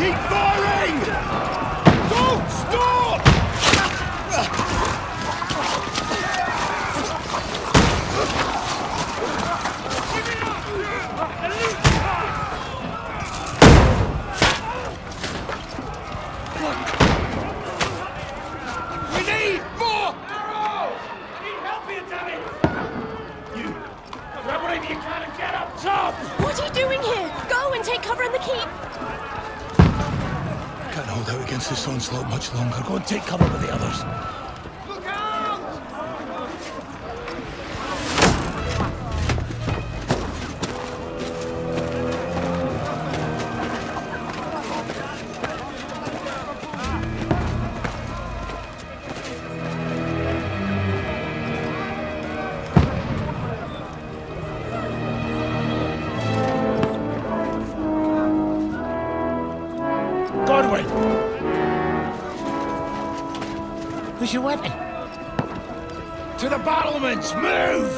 Keep firing! Don't stop! We need more arrows! I need help here, damn it! You, grab whatever you can and get up top! What are you doing here? Go and take cover in the keep. Can't hold out against this onslaught much longer. Go and take cover with the others. Look out! Where's your weapon? To the battlements! Move!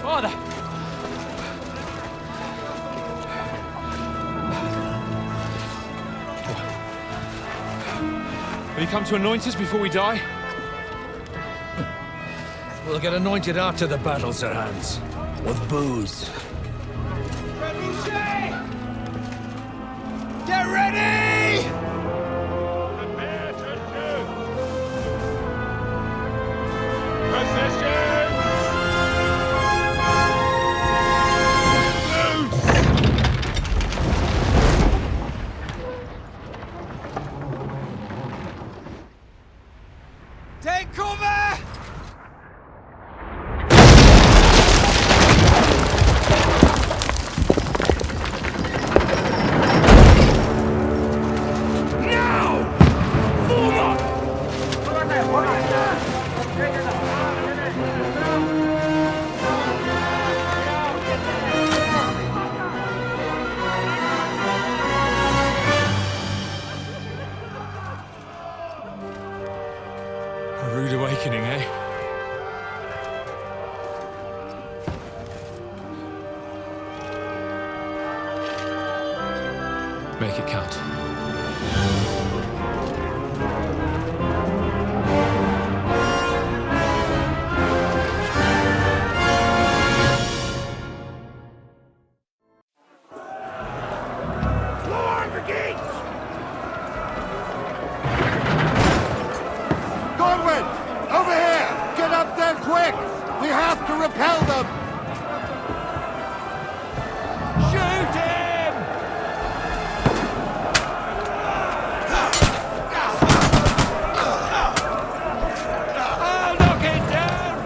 Father! Will you come to anoint us before we die? We'll get anointed after the battles are hands. With booze. Get ready! Prepare to shoot! Positions! Take cover! A rude awakening, eh? Make it count. Godwin! Over here! Get up there quick! We have to repel them! Shoot him! I'll knock it down!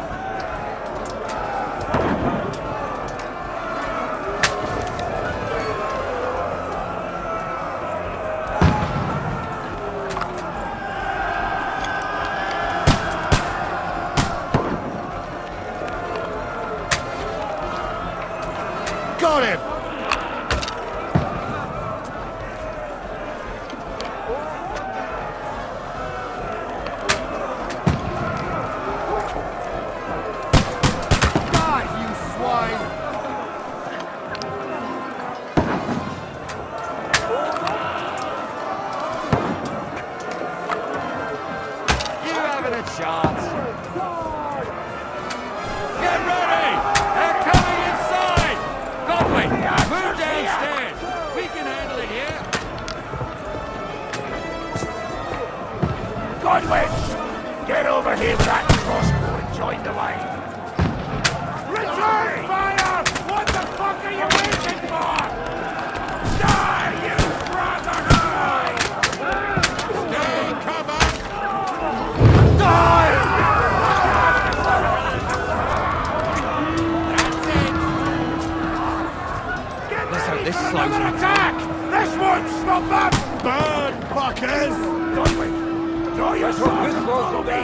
Got him! Die, you swine! You having a chance? Get ready! They're coming inside! Godwin, move downstairs! We can handle it here! Godwin! Get over here with that crossbow and join the line! Return fire! What the fuck are you waiting for? Die, you brotherhood! Stay covered! Die! Let's hope this slows Another them. attack! This won't stop them! Burn, fuckers! Godwin, draw your sword and follow me!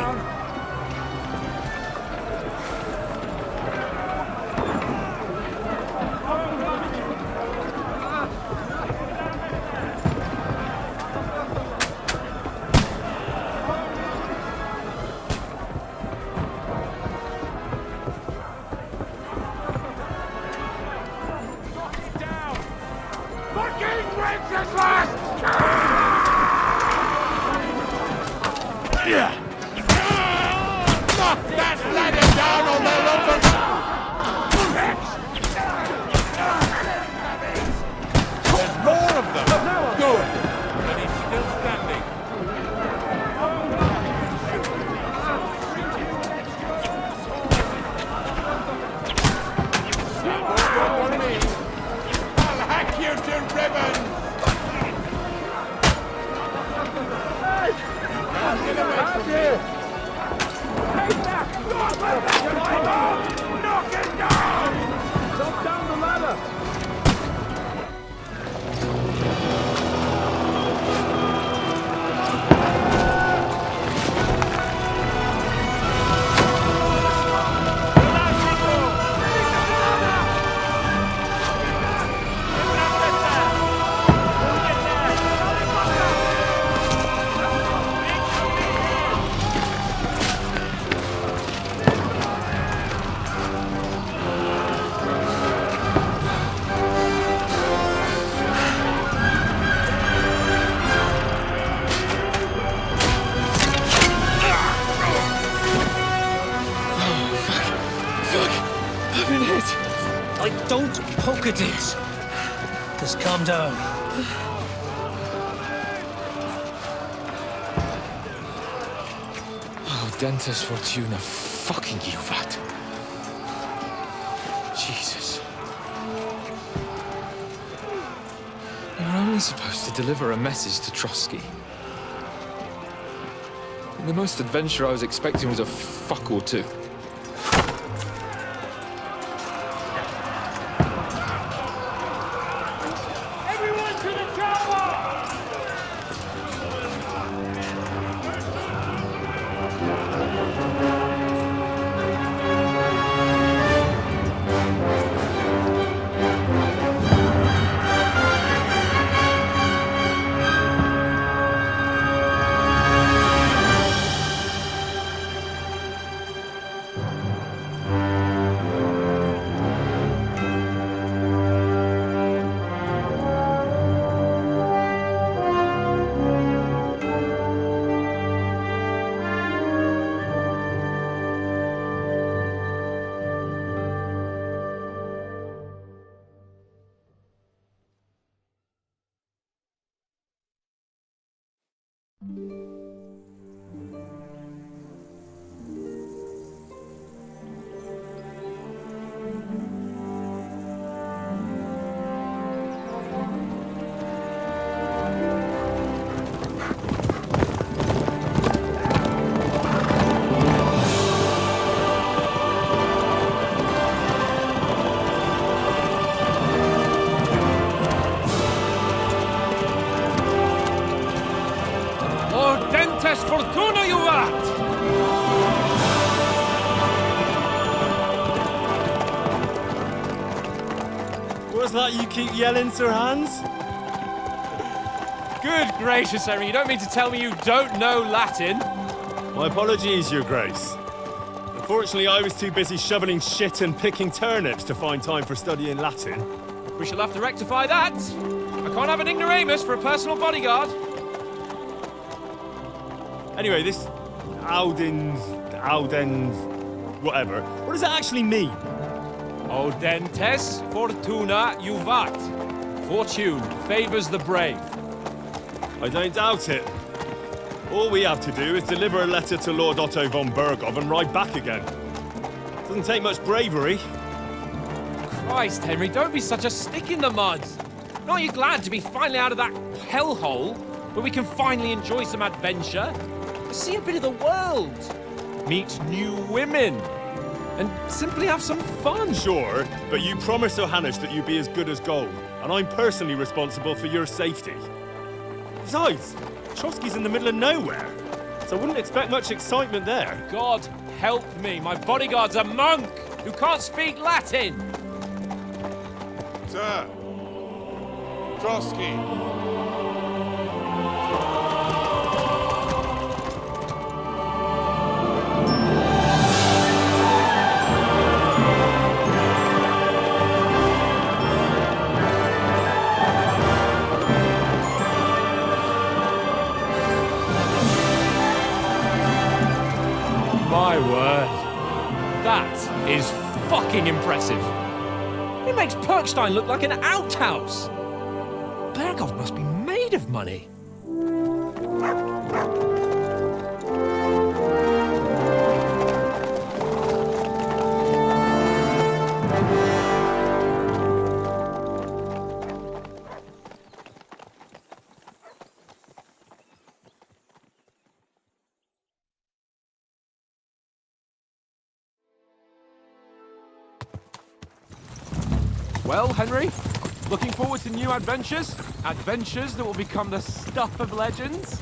Fucking Wenceslas! Knock it down! Jump down the ladder! Don't poke at it. Just calm down. Oh, Dentes Fortuna, fucking you, that. Jesus. You're only supposed to deliver a message to Trotsky. And the most adventure I was expecting was a fuck or two. Everyone to the chopper! Dentes Fortuna, you vat! What's that you keep yelling, Sir Hans? Good gracious, Henry, you don't mean to tell me you don't know Latin? My apologies, Your Grace. Unfortunately, I was too busy shoveling shit and picking turnips to find time for studying Latin. We shall have to rectify that. I can't have an ignoramus for a personal bodyguard. Anyway, this Audens, whatever. What does that actually mean? O Dentes Fortuna Juvat. Fortune favors the brave. I don't doubt it. All we have to do is deliver a letter to Lord Otto von Bergov and ride back again. Doesn't take much bravery. Christ, Henry, don't be such a stick in the mud. Aren't you glad to be finally out of that hellhole where we can finally enjoy some adventure? See a bit of the world, meet new women, and simply have some fun. Sure, but you promised Johannes that you'd be as good as gold, and I'm personally responsible for your safety. Besides, Trotsky's in the middle of nowhere, so I wouldn't expect much excitement there. God help me, my bodyguard's a monk who can't speak Latin. Sir! Trotsky! My word. That is fucking impressive. It makes Perkstein look like an outhouse. Bergov must be made of money. Well, Henry, looking forward to new adventures? Adventures that will become the stuff of legends?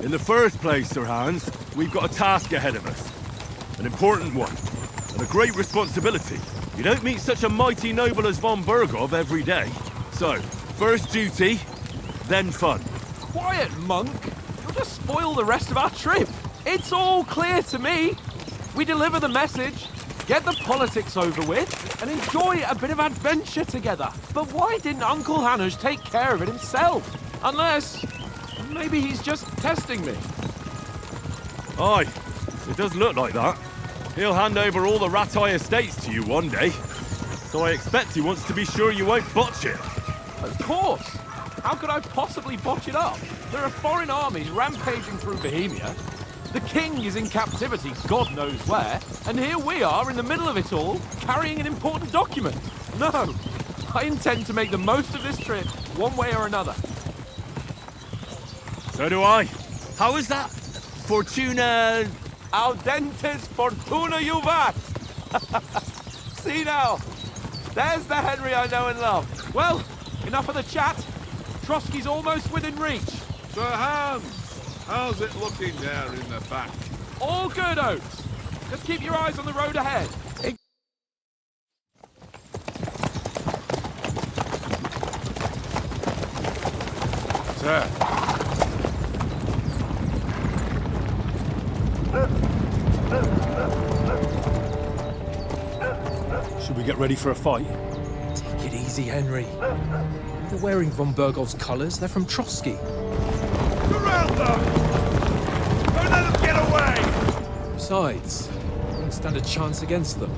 In the first place, Sir Hans, we've got a task ahead of us. An important one, and a great responsibility. You don't meet such a mighty noble as von Bergov every day. So, first duty, then fun. Quiet, monk! You'll just spoil the rest of our trip. It's all clear to me. We deliver the message, get the politics over with, and enjoy a bit of adventure together. But why didn't Uncle Hanush take care of it himself? Unless, maybe he's just testing me. Aye, it does look like that. He'll hand over all the Ratai estates to you one day. So I expect he wants to be sure you won't botch it. Of course. How could I possibly botch it up? There are foreign armies rampaging through Bohemia. The king is in captivity, God knows where. And here we are in the middle of it all, carrying an important document. No, I intend to make the most of this trip, one way or another. So do I. How is that? Fortuna... Audentes fortuna juvat! See now, there's the Henry I know and love. Well, enough of the chat. Trotsky's almost within reach. Sir Hans, how's it looking there in the back? All good, Oates. Just keep your eyes on the road ahead. Sir. Should we get ready for a fight? Take it easy, Henry. They're wearing von Bergov's colours. They're from Trotsky. Surround them! Don't let them get away! Besides, we won't stand a chance against them.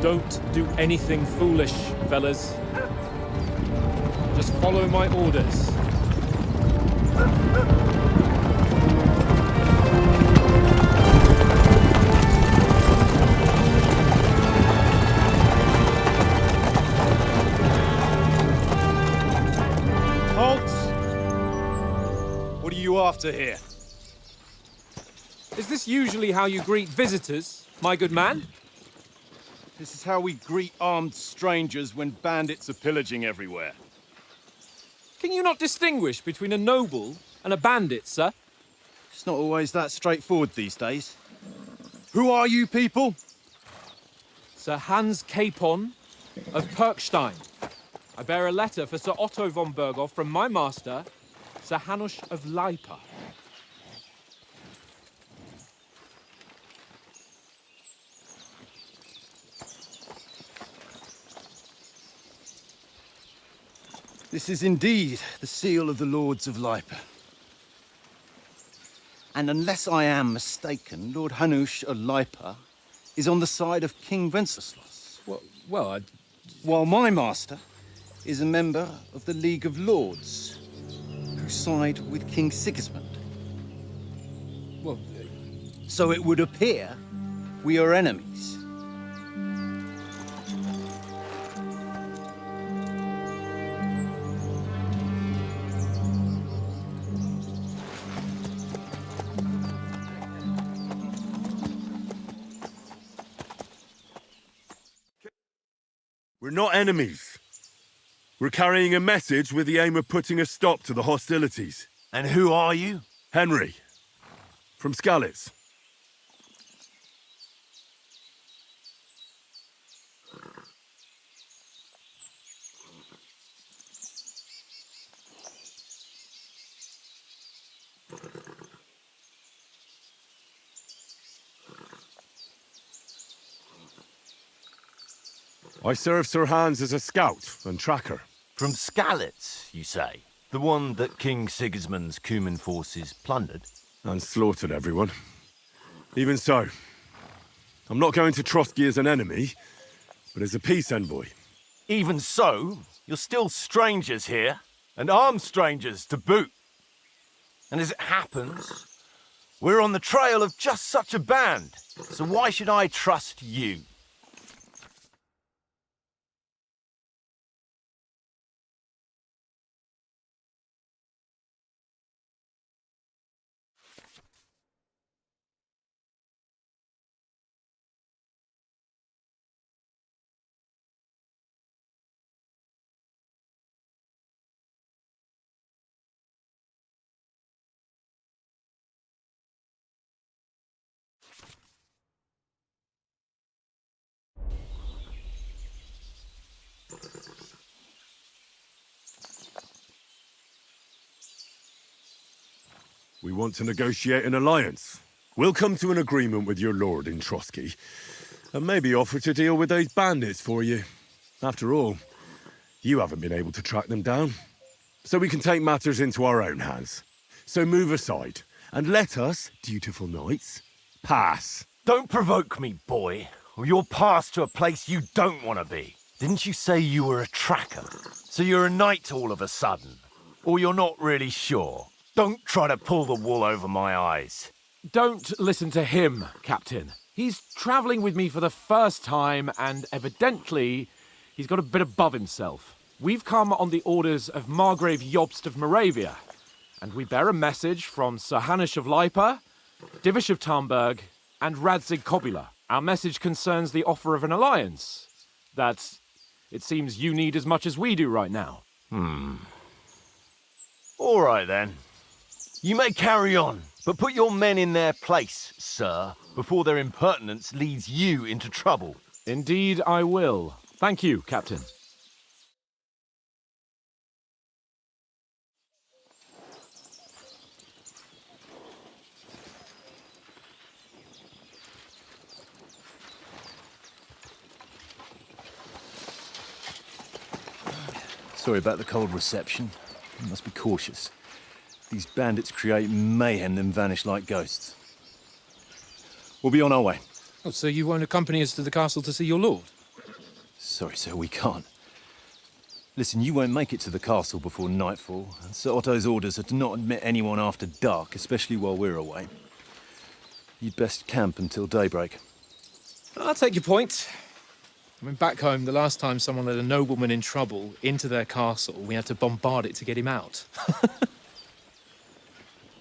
Don't do anything foolish, fellas. Just follow my orders. What are you after here? Is this usually how you greet visitors, my good man? This is how we greet armed strangers when bandits are pillaging everywhere. Can you not distinguish between a noble and a bandit, sir? It's not always that straightforward these days. Who are you people? Sir Hans Capon of Perkstein. I bear a letter for Sir Otto von Bergov from my master, Sir Hanush of Lipa. This is indeed the seal of the Lords of Lipa. And unless I am mistaken, Lord Hanush of Lipa is on the side of King Wenceslas. Well, While my master is a member of the League of Lords, who side with King Sigismund. well, So it would appear we are enemies. We're not enemies. We're carrying a message with the aim of putting a stop to the hostilities. And who are you? Henry, from Skalitz. I serve Sir Hans as a scout and tracker. From Skalitz, you say? The one that King Sigismund's Cuman forces plundered? And slaughtered everyone. Even so, I'm not going to Trotsky as an enemy, but as a peace envoy. Even so, you're still strangers here, and armed strangers to boot. And as it happens, we're on the trail of just such a band, so why should I trust you? We want to negotiate an alliance. We'll come to an agreement with your lord in Trotsky, and maybe offer to deal with those bandits for you. After all, you haven't been able to track them down. So we can take matters into our own hands. So move aside, and let us, dutiful knights, pass. Don't provoke me, boy, or you'll pass to a place you don't want to be. Didn't you say you were a tracker? So you're a knight all of a sudden? Or you're not really sure? Don't try to pull the wool over my eyes. Don't listen to him, Captain. He's travelling with me for the first time, and evidently, he's got a bit above himself. We've come on the orders of Margrave Jobst of Moravia, and we bear a message from Sir Hanush of Lipa, Divish of Tarnberg, and Radzig Kobula. Our message concerns the offer of an alliance that it seems you need as much as we do right now. All right, then. You may carry on, but put your men in their place, sir, before their impertinence leads you into trouble. Indeed, I will. Thank you, Captain. Sorry about the cold reception. You must be cautious. These bandits create mayhem, then vanish like ghosts. We'll be on our way. Oh, so you won't accompany us to the castle to see your lord? Sorry, sir, we can't. Listen, you won't make it to the castle before nightfall, and Sir Otto's orders are to not admit anyone after dark, especially while we're away. You'd best camp until daybreak. I'll take your point. I mean, back home, the last time someone let a nobleman in trouble into their castle, we had to bombard it to get him out.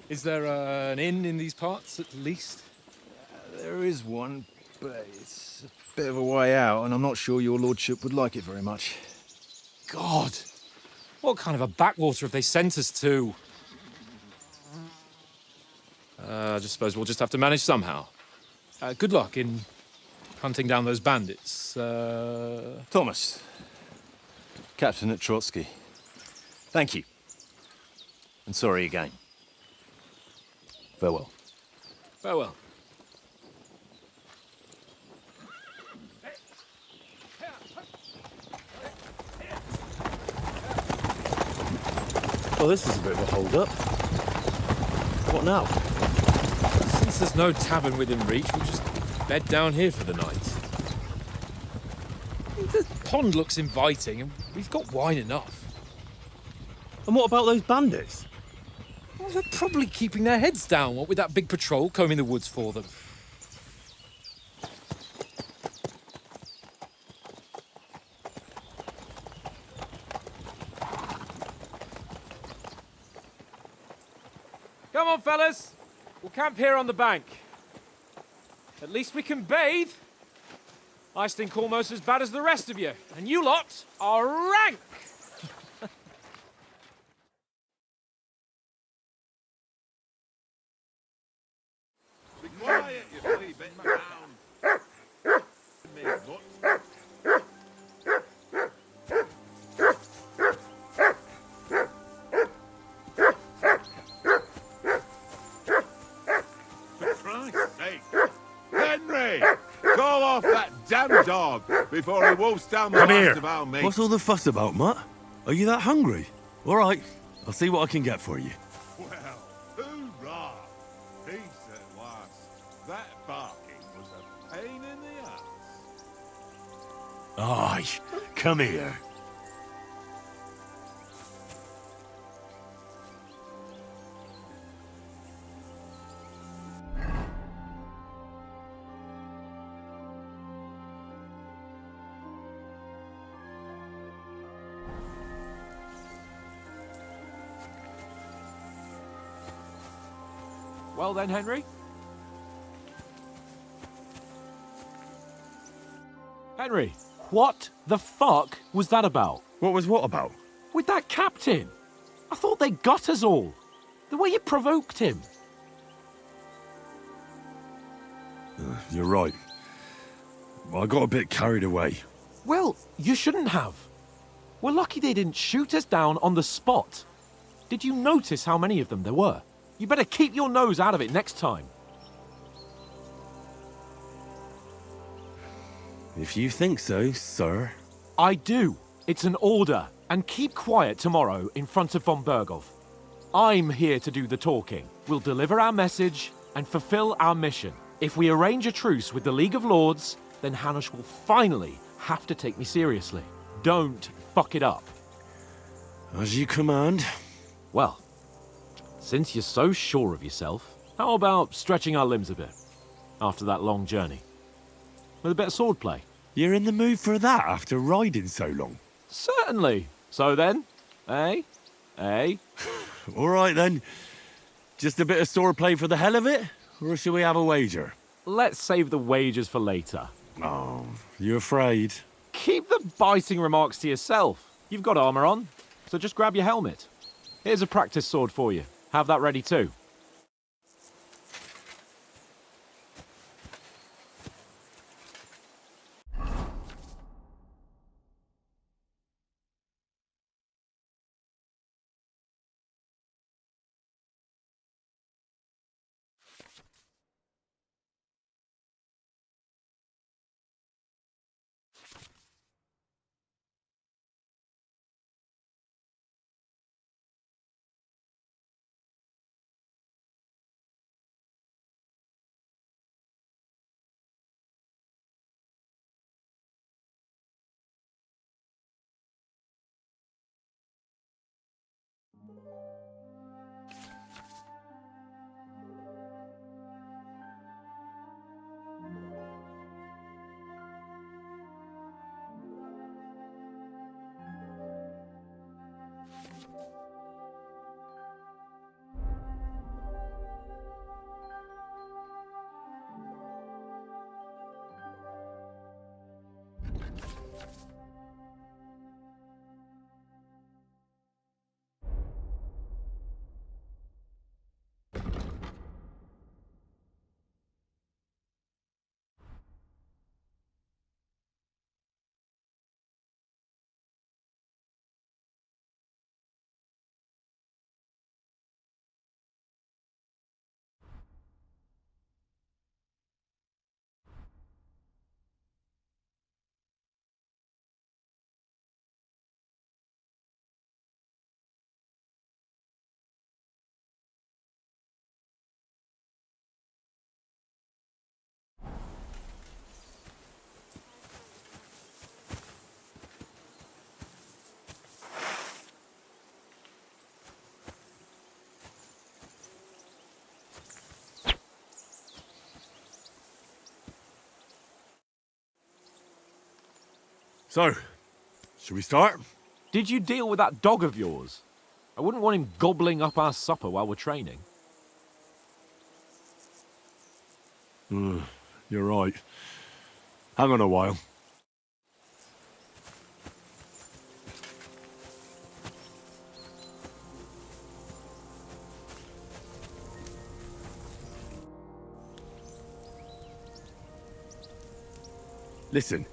Is there an inn in these parts, at least? There is one, but it's a bit of a way out, and I'm not sure your lordship would like it very much. God! What kind of a backwater have they sent us to? I just suppose we'll just have to manage somehow. Good luck in hunting down those bandits. Thomas, Captain at Trotsky. Thank you. And sorry again. Farewell. Farewell. Well, this is a bit of a hold-up. What now? Since there's no tavern within reach, we'll just bed down here for the night. The pond looks inviting, and we've got wine enough. And what about those bandits? Well, they're probably keeping their heads down, what with that big patrol combing the woods for them. Come on, fellas. We'll camp here on the bank. At least we can bathe. I stink almost as bad as the rest of you, and you lot are rank! Be quiet, you flea bitten hound. Me nuts. For Christ's sake. Henry! Call off that damn dog before he wolfs down the last of our meat. What's all the fuss about, Mutt? Are you that hungry? All right, I'll see what I can get for you. Well, hoorah! Peace at last. That barking was a pain in the ass. Aye, come here. Well then, Henry? Henry, what the fuck was that about? What was what about? With that captain? I thought they got us all. The way you provoked him. You're right. I got a bit carried away. Well, you shouldn't have. We're lucky they didn't shoot us down on the spot. Did you notice how many of them there were? You better keep your nose out of it next time. If you think so, sir. I do. It's an order. And keep quiet tomorrow in front of von Berghoff. I'm here to do the talking. We'll deliver our message and fulfill our mission. If we arrange a truce with the League of Lords, then Hanush will finally have to take me seriously. Don't fuck it up. As you command. Well, since you're so sure of yourself, how about stretching our limbs a bit after that long journey? With a bit of swordplay. You're in the mood for that after riding so long? Certainly. So then, eh? Eh? All right then. Just a bit of swordplay for the hell of it? Or shall we have a wager? Let's save the wagers for later. Oh, you afraid? Keep the biting remarks to yourself. You've got armor on, so just grab your helmet. Here's a practice sword for you. Have that ready too. So, should we start? Did you deal with that dog of yours? I wouldn't want him gobbling up our supper while we're training. You're right. Hang on a while. Listen,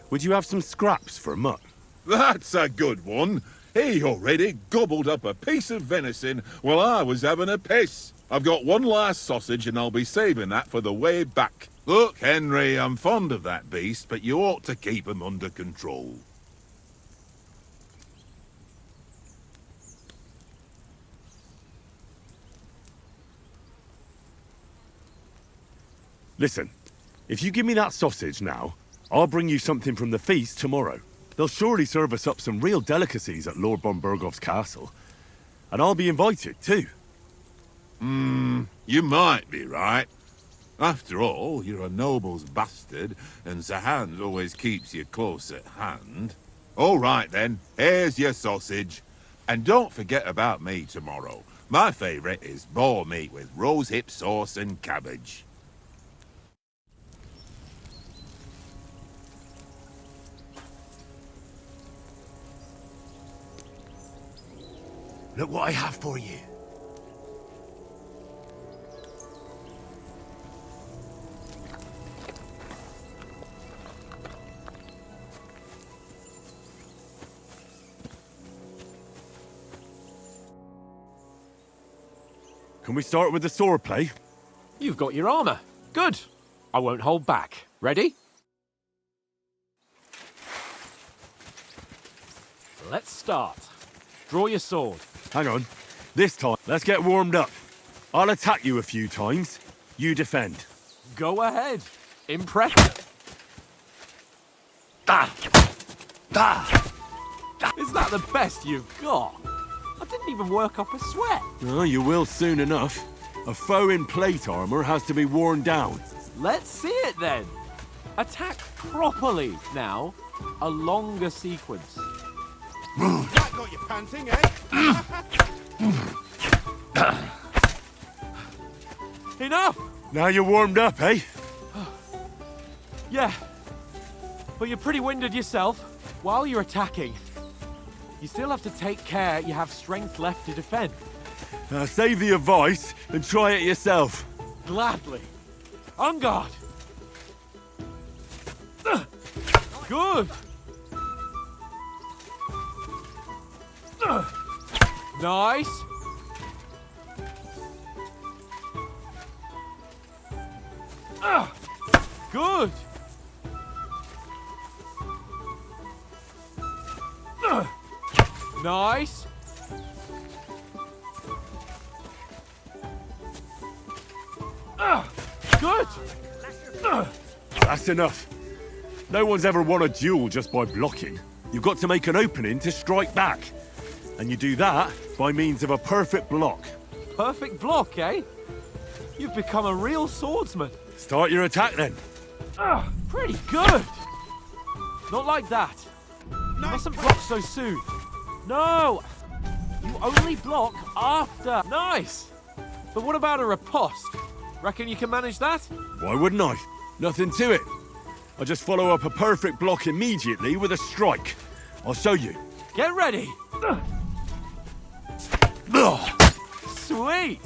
would you have some scraps for Mutt? That's a good one. He already gobbled up a piece of venison while I was having a piss. I've got one last sausage and I'll be saving that for the way back. Look, Henry, I'm fond of that beast, but you ought to keep him under control. Listen, if you give me that sausage now, I'll bring you something from the feast tomorrow. They'll surely serve us up some real delicacies at Lord von Berghoff's castle. And I'll be invited, too. You might be right. After all, you're a noble's bastard, and Sir Hans always keeps you close at hand. All right, then. Here's your sausage. And don't forget about me tomorrow. My favourite is boar meat with rosehip sauce and cabbage. Look what I have for you. Can we start with the sword play? You've got your armor. Good. I won't hold back. Ready? Let's start. Draw your sword. Hang on. This time, let's get warmed up. I'll attack you a few times. You defend. Go ahead. Impressive. Is that the best you've got? I didn't even work up a sweat. Oh, you will soon enough. A foe in plate armor has to be worn down. Let's see it then. Attack properly now. A longer sequence. That got you panting, eh? Enough! Now you're warmed up, eh? Yeah. But you're pretty winded yourself. While you're attacking, you still have to take care you have strength left to defend. Save the advice and try it yourself. Gladly. On guard. Good. Nice. Good. Nice. Good. That's enough. No one's ever won a duel just by blocking. You've got to make an opening to strike back. And you do that by means of a perfect block. Perfect block, eh? You've become a real swordsman. Start your attack then. Pretty good. Not like that. You mustn't block so soon. No! You only block after. Nice! But what about a riposte? Reckon you can manage that? Why wouldn't I? Nothing to it. I just follow up a perfect block immediately with a strike. I'll show you. Get ready! Sweet!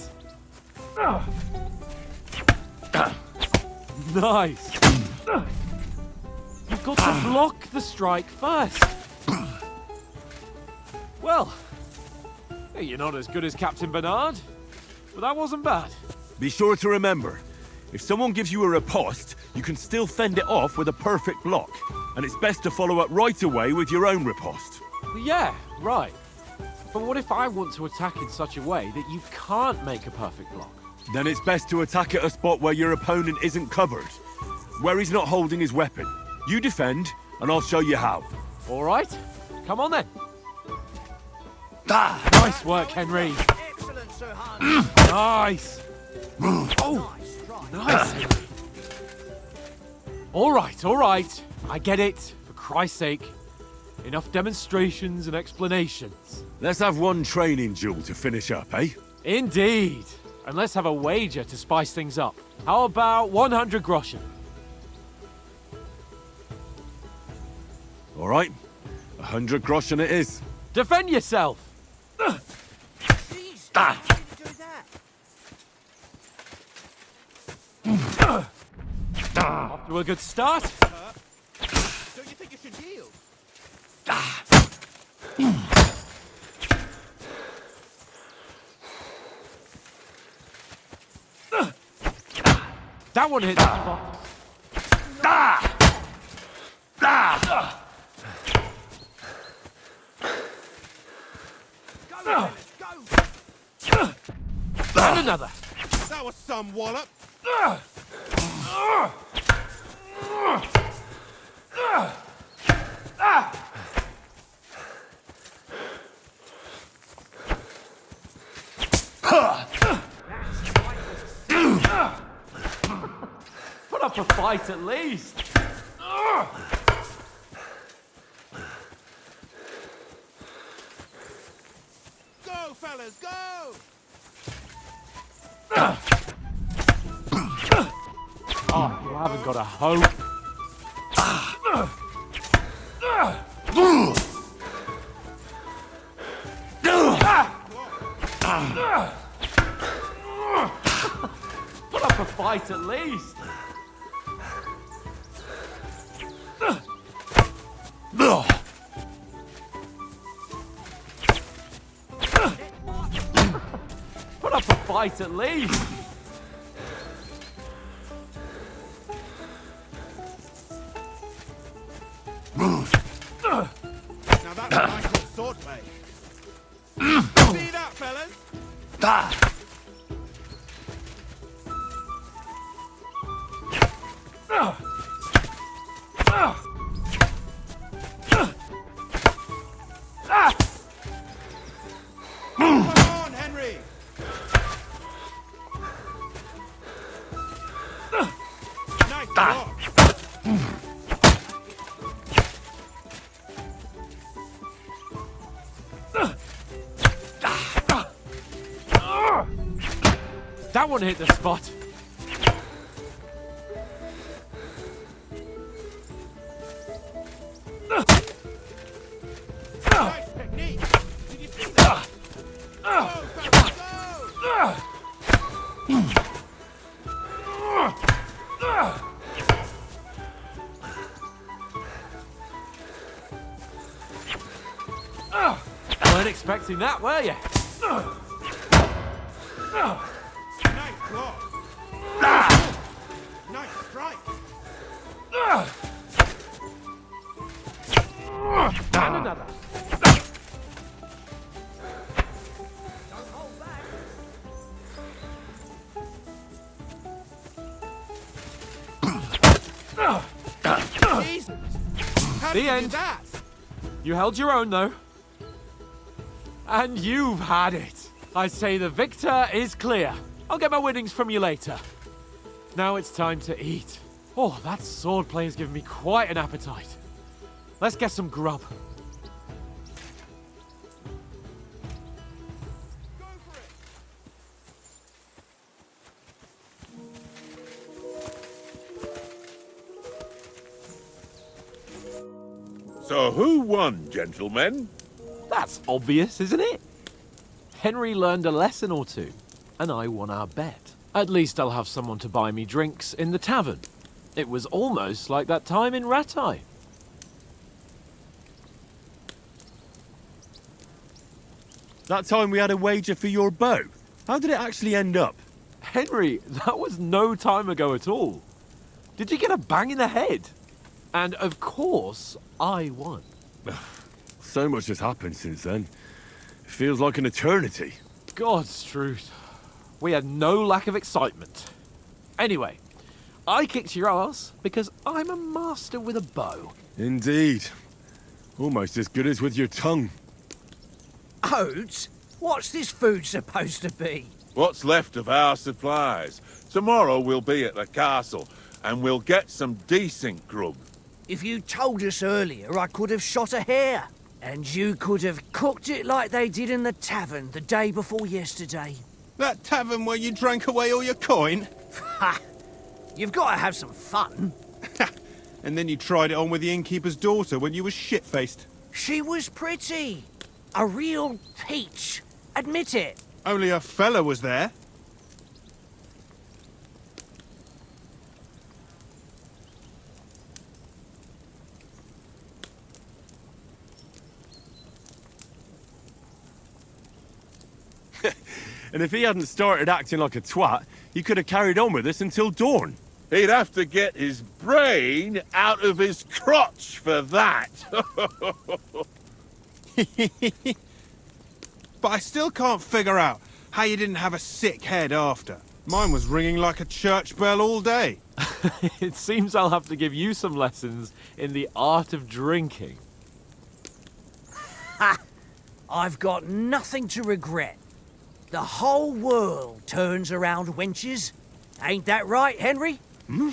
Nice! You've got to block the strike first. Well, you're not as good as Captain Bernard, but that wasn't bad. Be sure to remember, if someone gives you a riposte, you can still fend it off with a perfect block. And it's best to follow up right away with your own riposte. Yeah, right. But what if I want to attack in such a way that you can't make a perfect block? Then it's best to attack at a spot where your opponent isn't covered, where he's not holding his weapon. You defend, and I'll show you how. All right, come on then. Nice work, Henry. Excellent, Sir Hans. Nice. Oh, nice, Henry. All right. I get it, for Christ's sake. Enough demonstrations and explanations. Let's have one training duel to finish up, eh? Indeed. And let's have a wager to spice things up. How about 100 groschen? All right, 100 groschen it is. Defend yourself. Jeez, how did you do that? Off to a good start. Don't you think you should yield? That one hit the spot. Go! And another. That was some wallop. Put up a fight at least. Go, fellas, go! Oh, you haven't got a hope. Put up a fight at least. Put up a fight fight at least. Now that's a nice little sword play. See that, fellas? Come on, Henry! Nice block. That one hit the spot. Nice technique. Did you see that? Go, fellas, go! Weren't expecting that, were you? Nice block. Nice strike. And another. Jesus. How The did you end. do that? You held your own, though. And you've had it. I say the victor is clear. I'll get my winnings from you later. Now it's time to eat. Oh, that swordplay has given me quite an appetite. Let's get some grub. So who won, gentlemen? That's obvious, isn't it? Henry learned a lesson or two, and I won our bet. At least I'll have someone to buy me drinks in the tavern. It was almost like that time in Rattay. That time we had a wager for your bow. How did it actually end up? Henry, that was no time ago at all. Did you get a bang in the head? And of course, I won. So much has happened since then. It feels like an eternity. God's truth. We had no lack of excitement. Anyway, I kicked your ass because I'm a master with a bow. Indeed. Almost as good as with your tongue. Oats? What's this food supposed to be? What's left of our supplies? Tomorrow we'll be at the castle, and we'll get some decent grub. If you told us earlier, I could have shot a hare. And you could have cooked it like they did in the tavern the day before yesterday. That tavern where you drank away all your coin? Ha! You've got to have some fun. And then you tried it on with the innkeeper's daughter when you were shit-faced. She was pretty. A real peach. Admit it. Only a fella was there. And if he hadn't started acting like a twat, he could have carried on with us until dawn. He'd have to get his brain out of his crotch for that. But I still can't figure out how you didn't have a sick head after. Mine was ringing like a church bell all day. It seems I'll have to give you some lessons in the art of drinking. Ha! I've got nothing to regret. The whole world turns around wenches. Ain't that right, Henry? Hmm?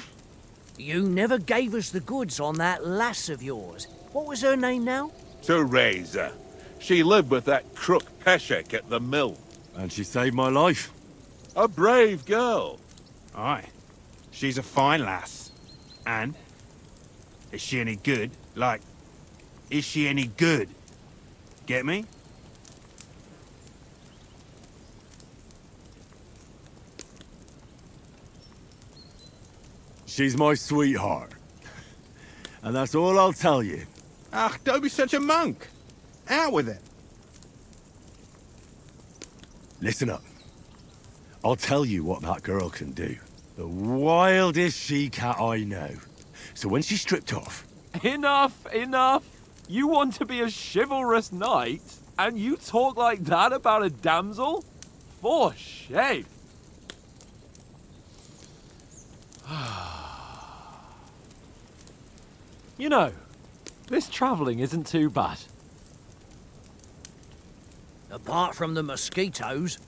You never gave us the goods on that lass of yours. What was her name now? Teresa. She lived with that crook Peshek at the mill. And she saved my life. A brave girl. Aye. She's a fine lass. And? Is she any good? Like, is she any good? Get me? She's my sweetheart. And that's all I'll tell you. Ach, don't be such a monk. Out with it. Listen up. I'll tell you what that girl can do. The wildest she-cat I know. So when she's stripped off... Enough, enough! You want to be a chivalrous knight, and you talk like that about a damsel? For shame! You know, this travelling isn't too bad. Apart from the mosquitoes.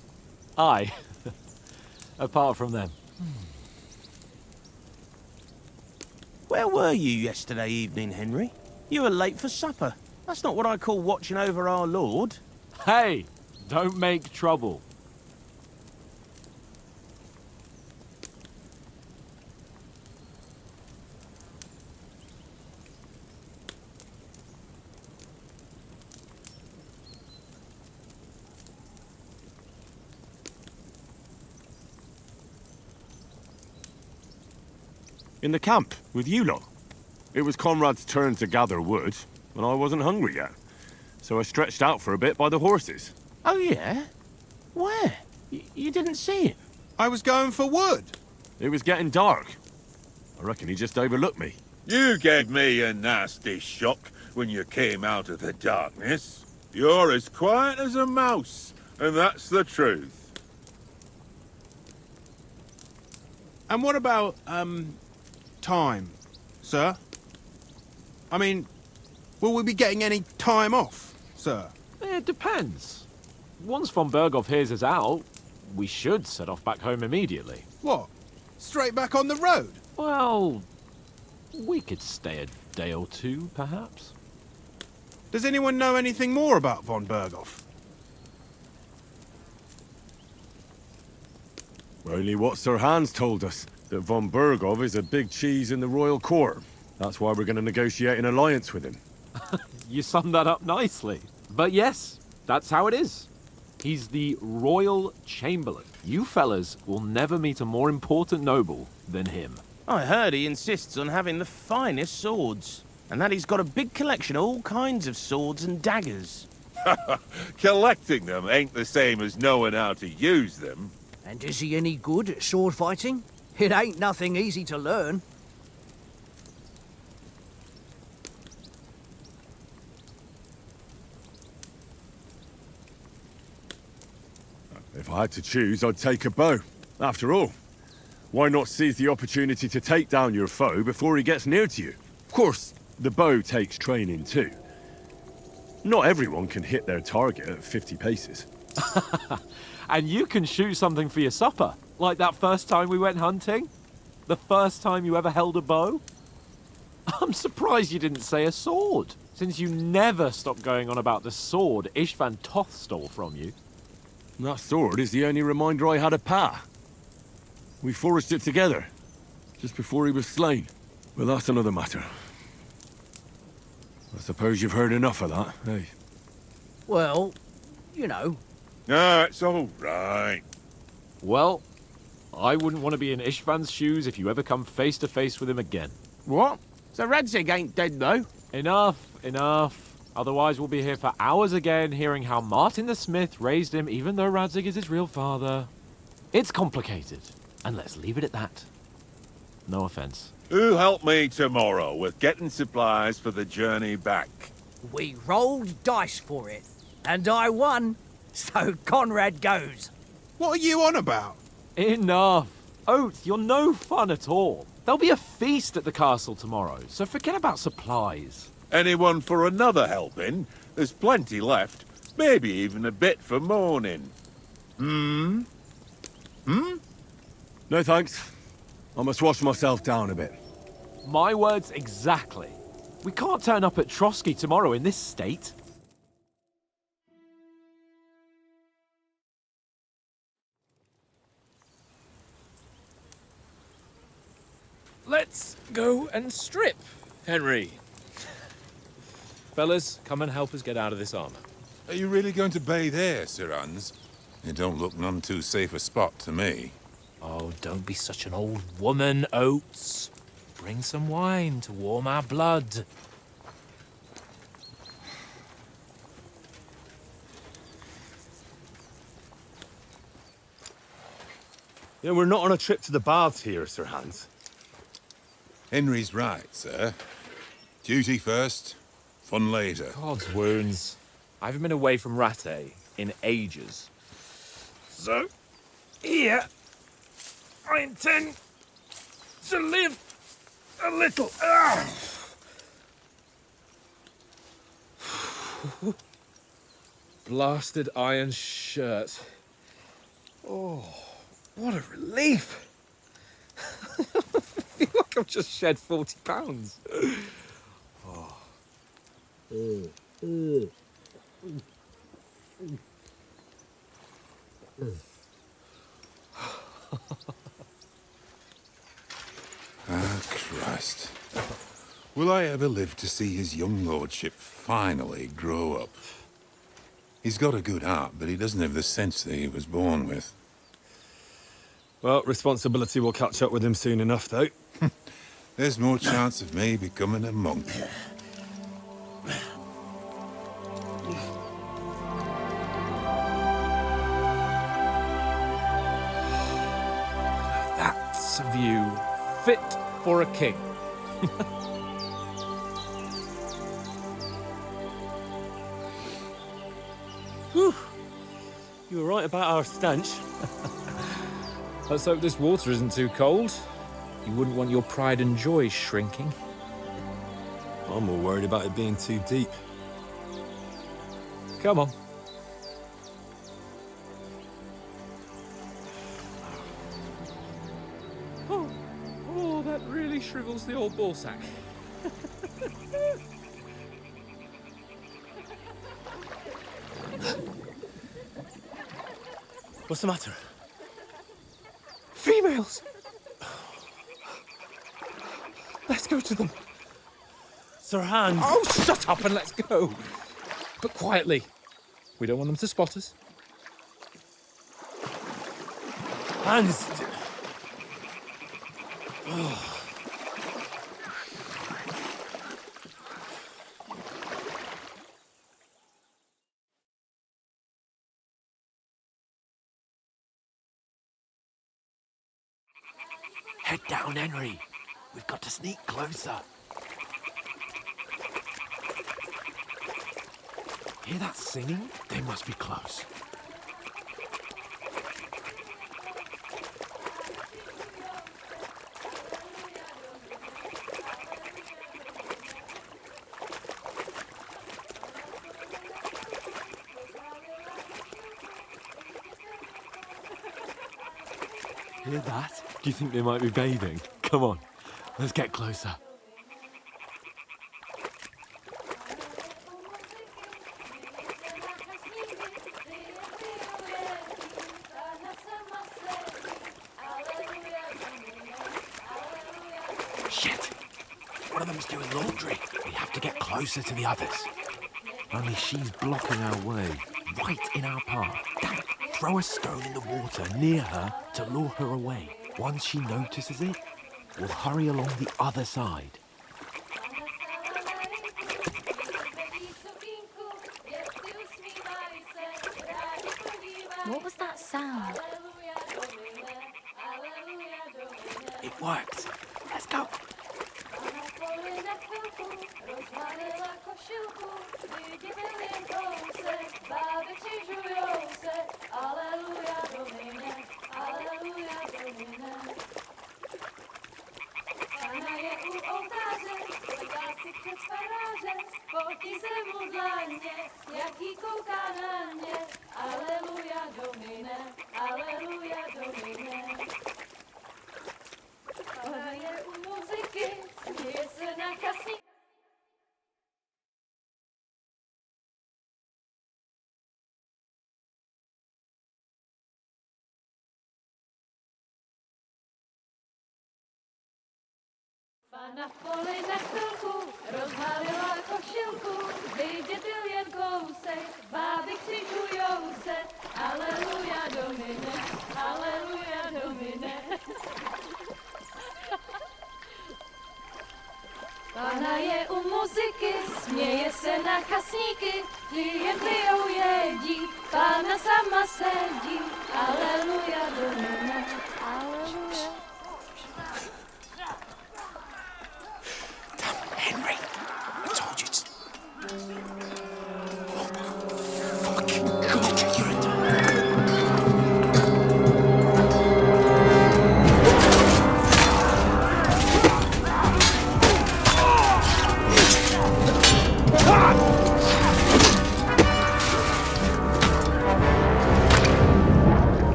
Aye. Apart from them. Where were you yesterday evening, Henry? You were late for supper. That's not what I call watching over our Lord. Hey, don't make trouble. In the camp, with you lot. It was Conrad's turn to gather wood, and I wasn't hungry yet. So I stretched out for a bit by the horses. Oh, yeah? Where? You didn't see him? I was going for wood. It was getting dark. I reckon he just overlooked me. You gave me a nasty shock when you came out of the darkness. You're as quiet as a mouse, and that's the truth. And what about, time, sir? I mean, will we be getting any time off, sir? It depends. Once von Berghoff hears us out, we should set off back home immediately. What? Straight back on the road? Well, we could stay a day or two, perhaps. Does anyone know anything more about von Berghoff? Only what Sir Hans told us, that von Berghoff is a big cheese in the royal court. That's why we're going to negotiate an alliance with him. You summed that up nicely. But yes, that's how it is. He's the royal chamberlain. You fellas will never meet a more important noble than him. I heard he insists on having the finest swords, and that he's got a big collection of all kinds of swords and daggers. Collecting them ain't the same as knowing how to use them. And is he any good at sword fighting? It ain't nothing easy to learn. If I had to choose, I'd take a bow. After all, why not seize the opportunity to take down your foe before he gets near to you? Of course, the bow takes training too. Not everyone can hit their target at 50 paces. And you can shoot something for your supper, like that first time we went hunting? The first time you ever held a bow? I'm surprised you didn't say a sword, since you never stopped going on about the sword Istvan Toth stole from you. That sword is the only reminder I had of Pa. We forged it together, just before he was slain. But that's another matter. I suppose you've heard enough of that, eh? Well, you know. No, it's all right. Well, I wouldn't want to be in Istvan's shoes if you ever come face to face with him again. What? So Radzig ain't dead, though? Enough, enough. Otherwise we'll be here for hours again hearing how Martin the Smith raised him even though Radzig is his real father. It's complicated, and let's leave it at that. No offense. Who'll help me tomorrow with getting supplies for the journey back? We rolled dice for it, and I won. So Conrad goes. What are you on about? Enough. Oath, you're no fun at all. There'll be a feast at the castle tomorrow, so forget about supplies. Anyone for another helping? There's plenty left. Maybe even a bit for morning. Hmm? No thanks. I must wash myself down a bit. My words exactly. We can't turn up at Trotsky tomorrow in this state. Let's go and strip, Henry. Fellas, come and help us get out of this armor. Are you really going to bathe here, Sir Hans? It don't look none too safe a spot to me. Oh, don't be such an old woman, Oates. Bring some wine to warm our blood. You know, we're not on a trip to the baths here, Sir Hans. Henry's right, sir. Duty first, fun later. God's wounds. I haven't been away from Rattay in ages. So, here, I intend to live a little. Blasted iron shirt. Oh, what a relief. I feel like I've just shed 40 pounds. Oh. Ah, Christ. Will I ever live to see his young lordship finally grow up? He's got a good heart, but he doesn't have the sense that he was born with. Well, responsibility will catch up with him soon enough, though. There's more chance of me becoming a monk. That's a view fit for a king. Whew. You were right about our stench. Let's hope this water isn't too cold. You wouldn't want your pride and joy shrinking. I'm more worried about it being too deep. Come on. Oh, that really shrivels the old ball sack. What's the matter? Females! Let's go to them. Sir Hans! Oh, shut up and let's go. But quietly. We don't want them to spot us. Hans! Oh. Head down, Henry. We've got to sneak closer. Hear that singing? They must be close. Hear that? Do you think they might be bathing? Come on, let's get closer. Shit! One of them's doing laundry. We have to get closer to the others. Only she's blocking our way, right in our path. Damn it. Throw a stone in the water near her to lure her away. Once she notices it, we'll hurry along the other side. What was that sound? It worked. Let's go. Na poli na chvilku rozhalila košilku, vydětil jen kousek, báby křičujou se, aleluja domine, aleluja domine. Pána je u muziky, směje se na kasníky, ti jen pijou jedí, Pána sama sedí, aleluja domine, aleluja.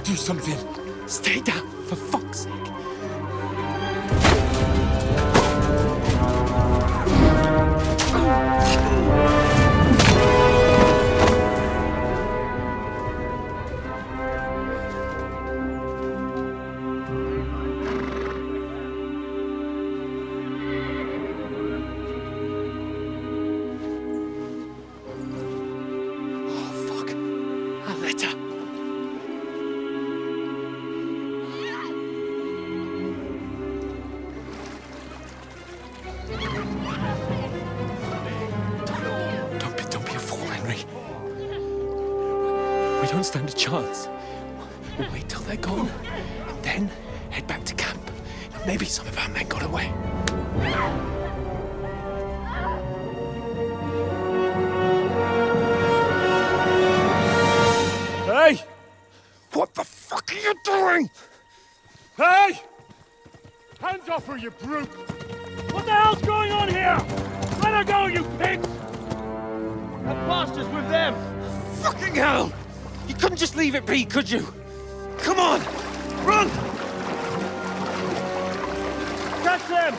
Do something. Stay down, for fuck's sake. We don't stand a chance. We'll wait till they're gone, and then head back to camp. Maybe some of our men got away. Hey! What the fuck are you doing? Hey! Hands off her, you brute! What the hell's going on here? Let her go, you pigs! The bastards with them! Fucking hell! You couldn't just leave it be, could you? Come on! Run! Catch them!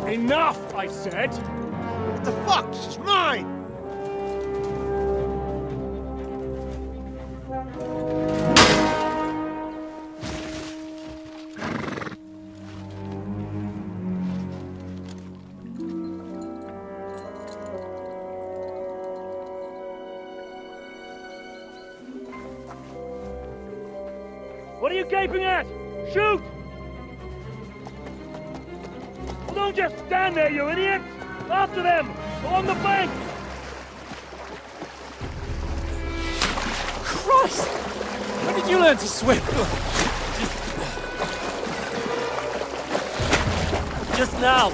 Enough, I said! What the fuck? She's mine! What are you gaping at? Shoot! Well, don't just stand there, you idiots! After them! Along the bank! Christ! When did you learn to swim? Just now!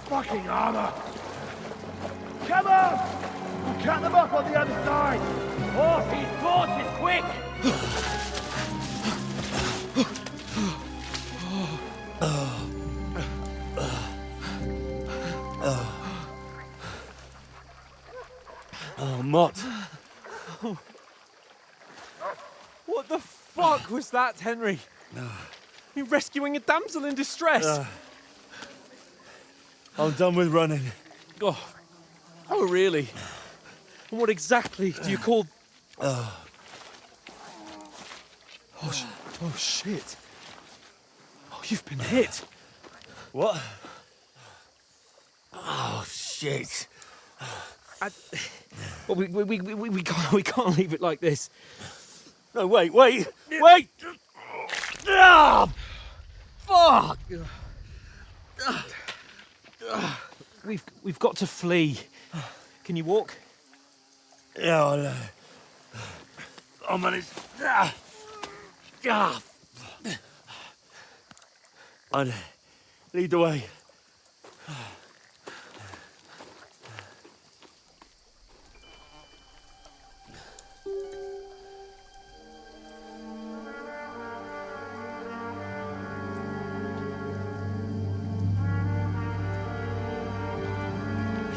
Fucking armor! Come on! We'll cut them off on the other side! Oh, these horses, quick! Oh, Mott. What the fuck was that, Henry? You rescuing a damsel in distress? I'm done with running. Oh, really? And what exactly do you call... Oh, shit. Oh, you've been hit. What? Oh, shit. Well, we can't leave it like this. No, wait! Ah! Fuck! We've got to flee. Can you walk? Yeah, I'll manage. I'd lead the way.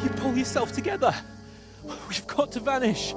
You pull yourself together. We've got to vanish.